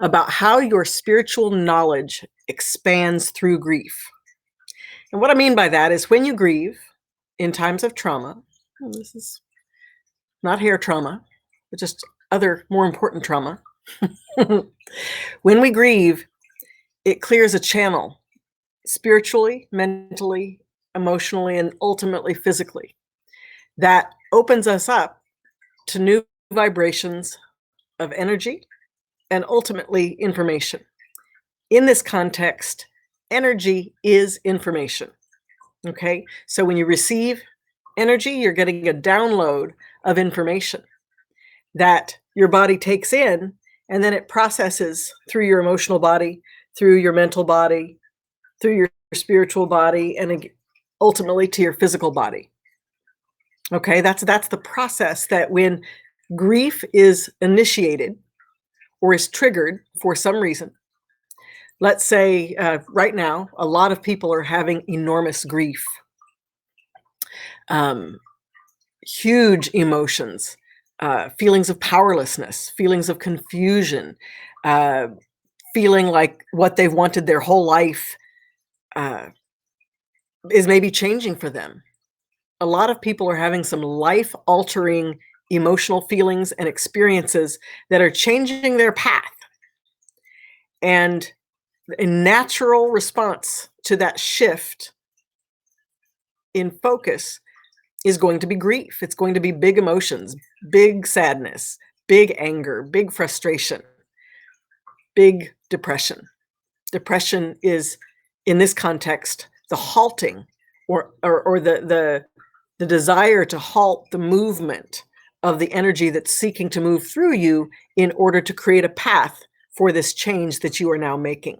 about how your spiritual knowledge expands through grief. And what I mean by that is when you grieve in times of trauma, and this is not hair trauma, but just other more important trauma. When we grieve, it clears a channel spiritually, mentally, emotionally, and ultimately physically that opens us up to new vibrations of energy and ultimately information. In this context, energy is information. Okay, so when you receive energy, you're getting a download of information that your body takes in, and then it processes through your emotional body, through your mental body, through your spiritual body, and ultimately to your physical body. Okay, that's the process that when grief is initiated or is triggered for some reason. Let's say right now, a lot of people are having enormous grief, huge emotions, feelings of powerlessness, feelings of confusion, uh, feeling like what they've wanted their whole life uh, is maybe changing for them. A lot of people are having some life altering emotional feelings and experiences that are changing their path. And a natural response to that shift in focus is going to be grief. It's going to be big emotions, big sadness, big anger, big frustration, big depression. Depression is, in this context, the halting or the desire to halt the movement of the energy that's seeking to move through you in order to create a path for this change that you are now making.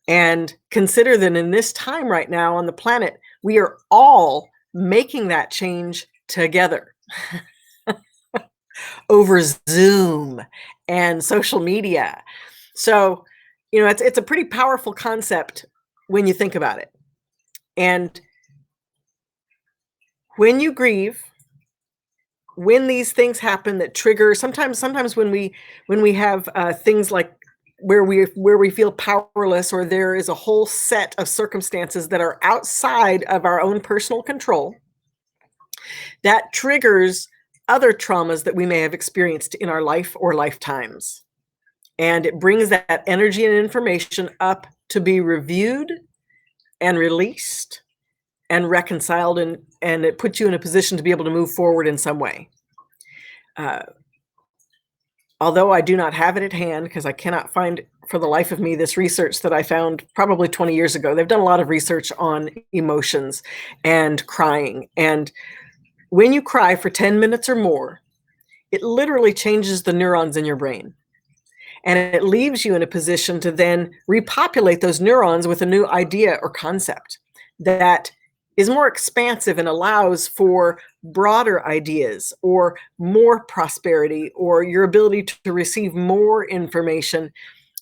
And consider that in this time right now on the planet, we are all making that change together over Zoom and social media. So, it's a pretty powerful concept when you think about it. And when you grieve, when these things happen that trigger, sometimes when we have things like where we feel powerless, or there is a whole set of circumstances that are outside of our own personal control, that triggers other traumas that we may have experienced in our life or lifetimes. And it brings that energy and information up to be reviewed and released and reconciled, and it puts you in a position to be able to move forward in some way. Although I do not have it at hand because I cannot find for the life of me this research that I found probably 20 years ago. They've done a lot of research on emotions and crying. And when you cry for 10 minutes or more, it literally changes the neurons in your brain. And it leaves you in a position to then repopulate those neurons with a new idea or concept that is more expansive and allows for broader ideas or more prosperity or your ability to receive more information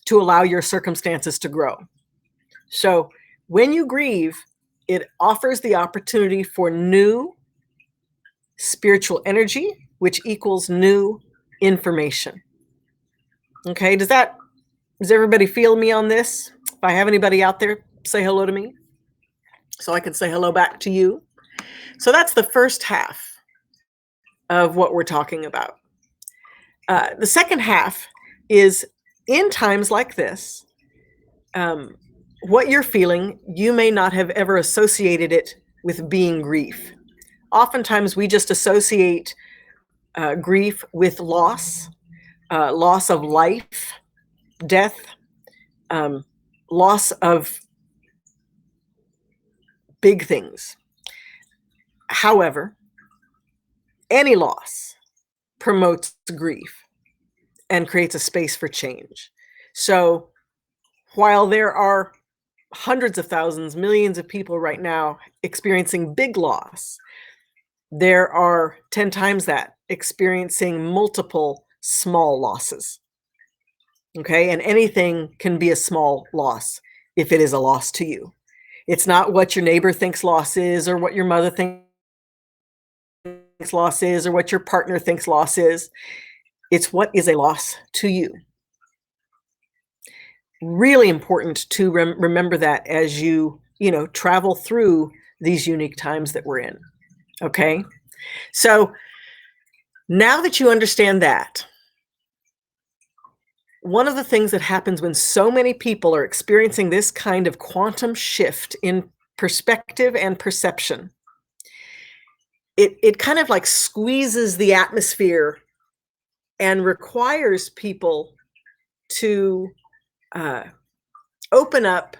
to allow your circumstances to grow. So when you grieve, it offers the opportunity for new spiritual energy, which equals new information. Okay, does everybody feel me on this? If I have anybody out there, say hello to me so I can say hello back to you. So that's the first half of what we're talking about. The second half is in times like this, what you're feeling, you may not have ever associated it with being grief. Oftentimes we just associate grief with loss, loss of life, death, loss of big things. However, any loss promotes grief and creates a space for change. So while there are hundreds of thousands, millions of people right now experiencing big loss, there are 10 times that experiencing multiple small losses. Okay, and anything can be a small loss if it is a loss to you. It's not what your neighbor thinks loss is, or what your mother thinks loss is, or what your partner thinks loss is. It's what is a loss to you. Really important to remember that as travel through these unique times that we're in. Okay. So now that you understand that, one of the things that happens when so many people are experiencing this kind of quantum shift in perspective and perception, it kind of like squeezes the atmosphere and requires people to uh, open up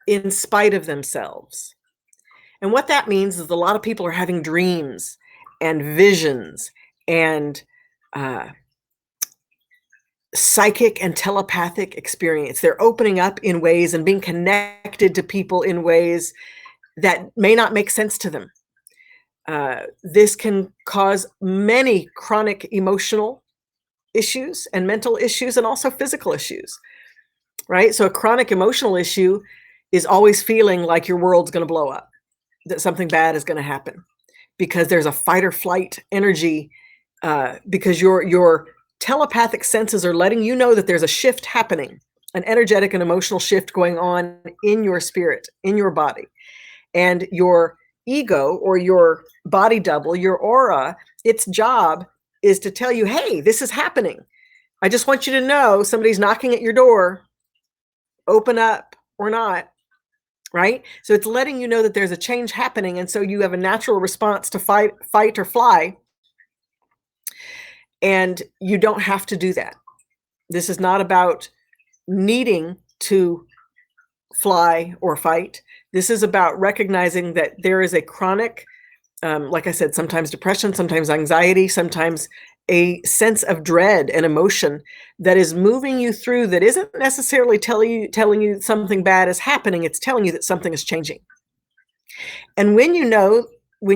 in spite of themselves. And what that means is a lot of people are having dreams and visions and uh, psychic and telepathic experience. They're opening up in ways and being connected to people in ways that may not make sense to them. This can cause many chronic emotional issues and mental issues and also physical issues, right? So a chronic emotional issue is always feeling like your world's going to blow up, that something bad is going to happen because there's a fight or flight energy, because your telepathic senses are letting you know that there's a shift happening, an energetic and emotional shift going on in your spirit, in your body. And your ego or your body double, your aura, its job is to tell you, hey, this is happening. I just want you to know somebody's knocking at your door. Open up or not, right? So it's letting you know that there's a change happening. And so you have a natural response to fight or fly. And you don't have to do that. This is not about needing to fly or fight. This is about recognizing that there is a chronic, like I said, sometimes depression, sometimes anxiety, sometimes a sense of dread and emotion that is moving you through, that isn't necessarily telling you something bad is happening. It's telling you that something is changing. And when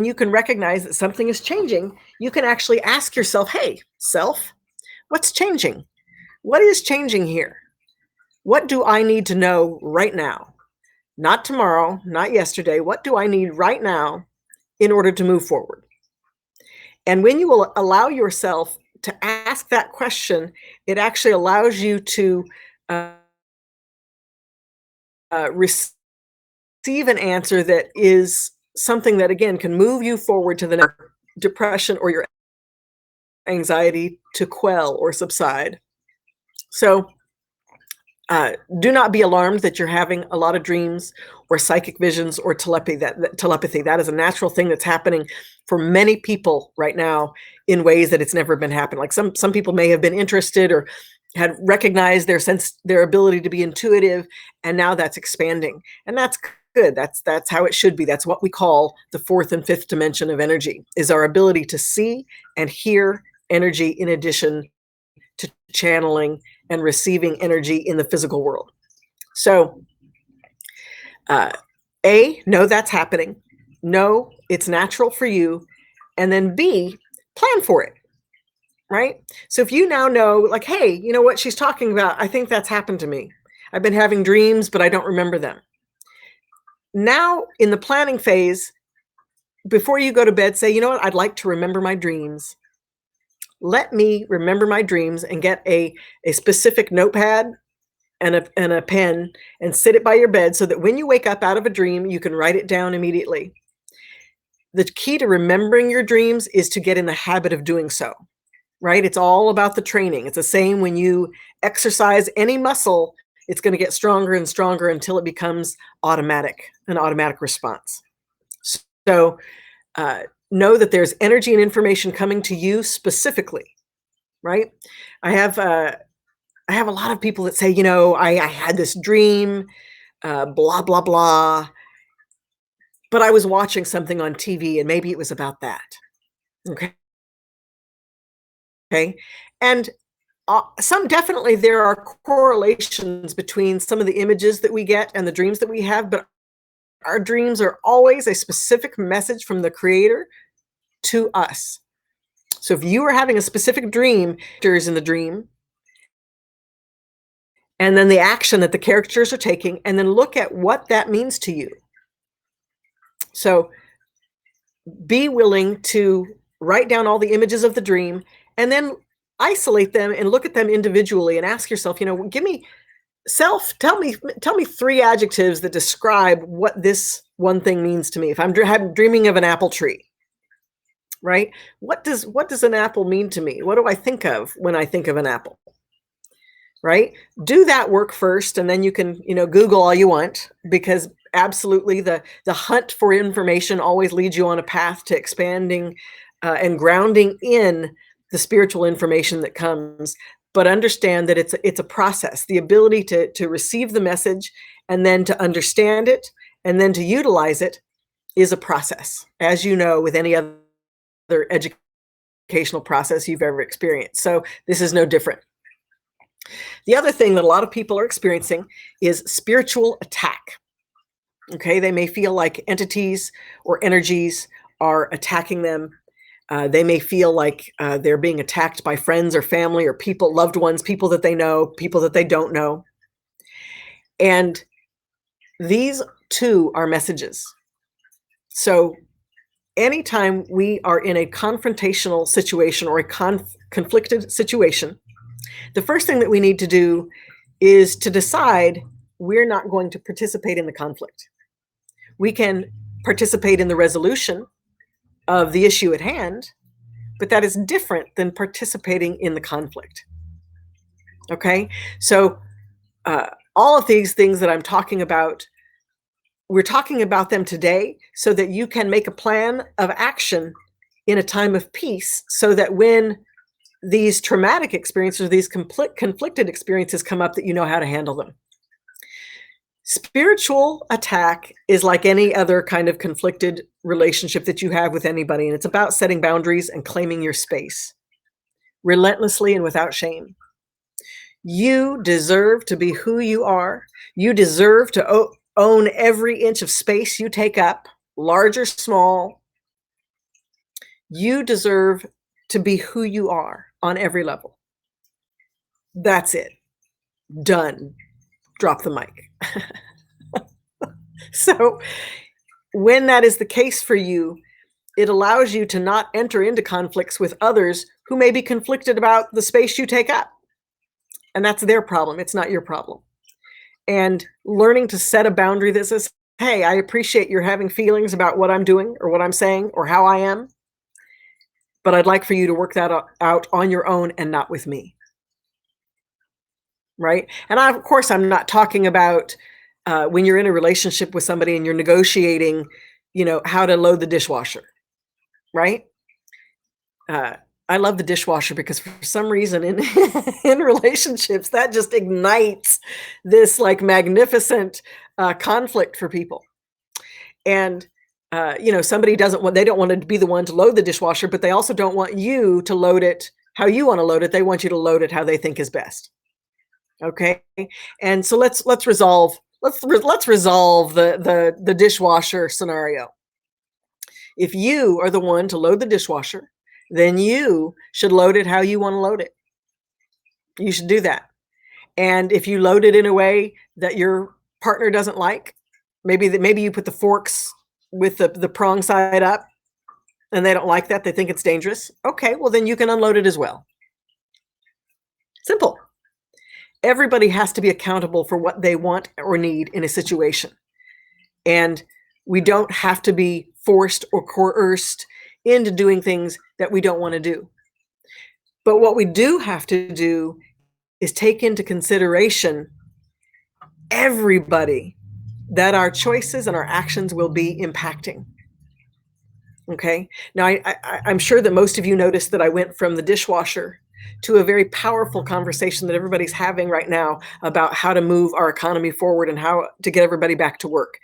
you can recognize that something is changing, you can actually ask yourself, hey, self, what's changing? What is changing here? What do I need to know right now? Not tomorrow, not yesterday. What do I need right now in order to move forward? And when you will allow yourself to ask that question, it actually allows you to receive an answer that is something that, again, can move you forward to the next depression or your anxiety to quell or subside. So do not be alarmed that you're having a lot of dreams or psychic visions or telepathy. That is a natural thing that's happening for many people right now in ways that it's never been happening. Like some people may have been interested or had recognized their ability to be intuitive, and now that's expanding, and that's good. That's how it should be. That's what we call the fourth and fifth dimension of energy, is our ability to see and hear energy in addition to channeling and receiving energy in the physical world. So, A, know that's happening. Know it's natural for you. And then B, plan for it, right? So if you now know, like, hey, you know what she's talking about? I think that's happened to me. I've been having dreams, but I don't remember them. Now, in the planning phase, before you go to bed, say, you know what? I'd like to remember my dreams. Let me remember my dreams, and get a specific notepad and a pen and sit it by your bed so that when you wake up out of a dream, you can write it down immediately. The key to remembering your dreams is to get in the habit of doing so, right? It's all about the training. It's the same when you exercise any muscle, it's going to get stronger and stronger until it becomes an automatic response. So know that there's energy and information coming to you specifically, right? I have a lot of people that say, I had this dream, blah, blah, blah, but I was watching something on TV and maybe it was about that. Okay. And definitely there are correlations between some of the images that we get and the dreams that we have, but our dreams are always a specific message from the Creator to us. So if you are having a specific dream, there's in the dream, and then the action that the characters are taking, and then look at what that means to you. So be willing to write down all the images of the dream and then isolate them and look at them individually and ask yourself, give me tell me 3 adjectives that describe what this one thing means to me. If I'm dreaming of an apple tree, right? What does an apple mean to me? What do I think of when I think of an apple? Right? Do that work first, and then you can, Google all you want, because absolutely the hunt for information always leads you on a path to expanding and grounding in the spiritual information that comes. But understand that it's a process. The ability to receive the message and then to understand it and then to utilize it is a process, as you know, with any other educational process you've ever experienced. So this is no different. The other thing that a lot of people are experiencing is spiritual attack. Okay, they may feel like entities or energies are attacking them. They may feel like they're being attacked by friends or family or people, loved ones, people that they know, people that they don't know. And these too are messages. So anytime we are in a confrontational situation or a conflicted situation, the first thing that we need to do is to decide we're not going to participate in the conflict. We can participate in the resolution of the issue at hand, but that is different than participating in the conflict. Okay? So all of these things that I'm talking about, we're talking about them today so that you can make a plan of action in a time of peace, so that when these traumatic experiences, these conflicted experiences come up, that you know how to handle them. Spiritual attack is like any other kind of conflicted relationship that you have with anybody, and it's about setting boundaries and claiming your space relentlessly and without shame. You deserve to be who you are. You deserve to own every inch of space you take up, large or small. You deserve to be who you are on every level. That's it. Done. Drop the mic. So when that is the case for you, it allows you to not enter into conflicts with others who may be conflicted about the space you take up. And that's their problem. It's not your problem. And learning to set a boundary that says, hey, I appreciate you're having feelings about what I'm doing or what I'm saying or how I am, but I'd like for you to work that out on your own and not with me. Right? And of course, I'm not talking about when you're in a relationship with somebody and you're negotiating, how to load the dishwasher, right? I love the dishwasher because for some reason in in relationships, that just ignites this like magnificent conflict for people. And somebody they don't want to be the one to load the dishwasher, but they also don't want you to load it how you want to load it. They want you to load it how they think is best. Okay. And so let's resolve the dishwasher scenario. If you are the one to load the dishwasher, then you should load it how you want to load it. You should do that. And if you load it in a way that your partner doesn't like, maybe you put the forks with the prong side up and they don't like that, they think it's dangerous. Okay, well then you can unload it as well. Simple. Everybody has to be accountable for what they want or need in a situation. And we don't have to be forced or coerced into doing things that we don't want to do. But what we do have to do is take into consideration everybody that our choices and our actions will be impacting. Okay. Now, I'm sure that most of you noticed that I went from the dishwasher to a very powerful conversation that everybody's having right now about how to move our economy forward and how to get everybody back to work.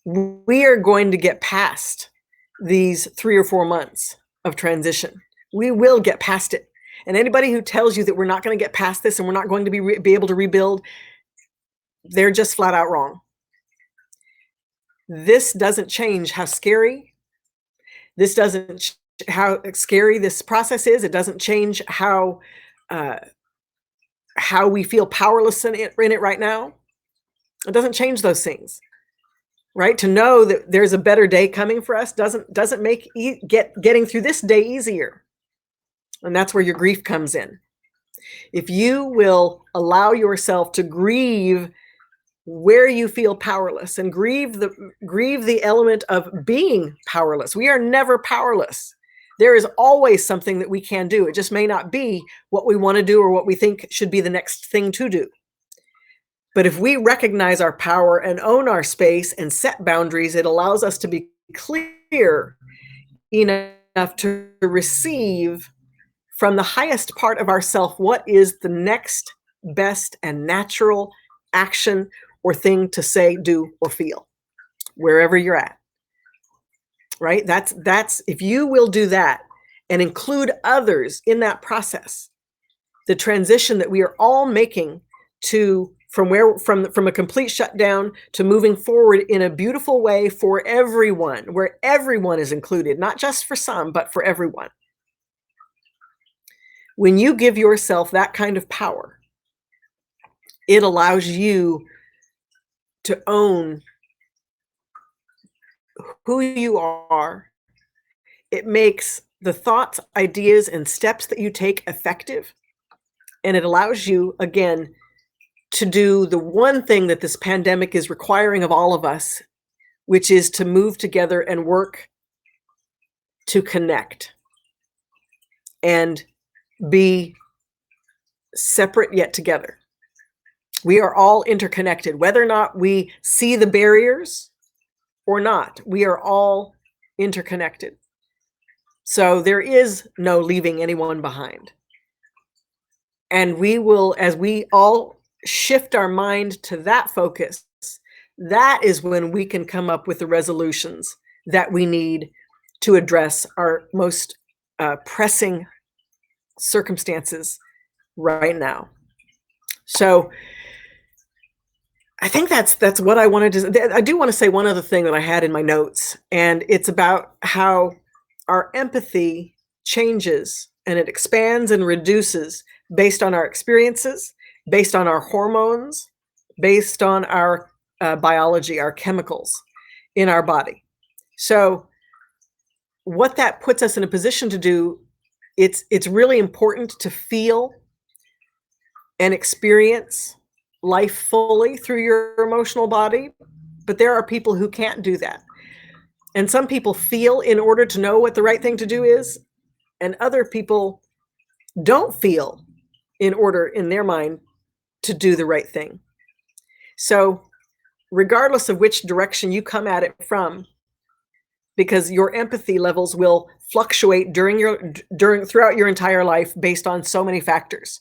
We are going to get past these 3 or 4 months of transition. We will get past it. And anybody who tells you that we're not going to get past this and we're not going to be able to rebuild, they're just flat out wrong. This doesn't change how scary this process is. It doesn't change how we feel powerless in it right now. It doesn't change those things, right? To know that there's a better day coming for us doesn't make getting through this day easier. And that's where your grief comes in. If you will allow yourself to grieve where you feel powerless and grieve the element of being powerless. We are never powerless. There is always something that we can do. It just may not be what we want to do or what we think should be the next thing to do. But if we recognize our power and own our space and set boundaries, it allows us to be clear enough to receive from the highest part of ourself what is the next best and natural action or thing to say, do, or feel, wherever you're at. Right? That's if you will do that and include others in that process, the transition that we are all making to from a complete shutdown to moving forward in a beautiful way for everyone, where everyone is included, not just for some, but for everyone. When you give yourself that kind of power, it allows you to own who you are. It makes the thoughts, ideas, and steps that you take effective. And it allows you, again, to do the one thing that this pandemic is requiring of all of us, which is to move together and work to connect and be separate yet together. We are all interconnected, whether or not we see the barriers or not. We are all interconnected. So there is no leaving anyone behind. And we will, as we all shift our mind to that focus, that is when we can come up with the resolutions that we need to address our most pressing circumstances right now. So I think that's what I wanted to. I do want to say one other thing that I had in my notes, and it's about how our empathy changes and it expands and reduces based on our experiences, based on our hormones, based on our biology, our chemicals in our body. So what that puts us in a position to do, it's really important to feel and experience life fully through your emotional body, but there are people who can't do that. And some people feel in order to know what the right thing to do is, and other people don't feel in order in their mind to do the right thing. So regardless of which direction you come at it from, because your empathy levels will fluctuate throughout your entire life based on so many factors.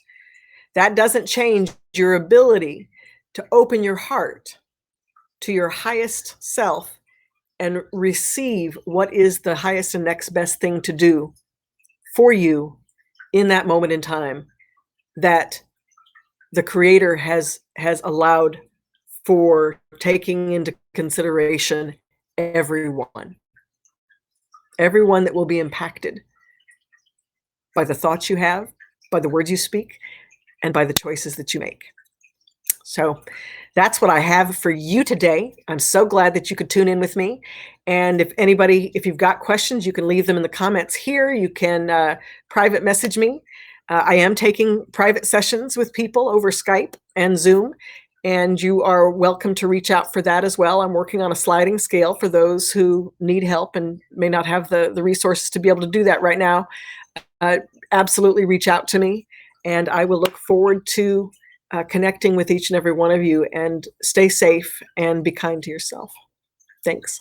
That doesn't change your ability to open your heart to your highest self and receive what is the highest and next best thing to do for you in that moment in time that the Creator has allowed for taking into consideration everyone that will be impacted by the thoughts you have, by the words you speak, and by the choices that you make. So that's what I have for you today. I'm so glad that you could tune in with me. And if you've got questions, you can leave them in the comments here. You can private message me. I am taking private sessions with people over Skype and Zoom, and you are welcome to reach out for that as well. I'm working on a sliding scale for those who need help and may not have the resources to be able to do that right now. Absolutely reach out to me, and I will look forward to connecting with each and every one of you. And stay safe and be kind to yourself. Thanks.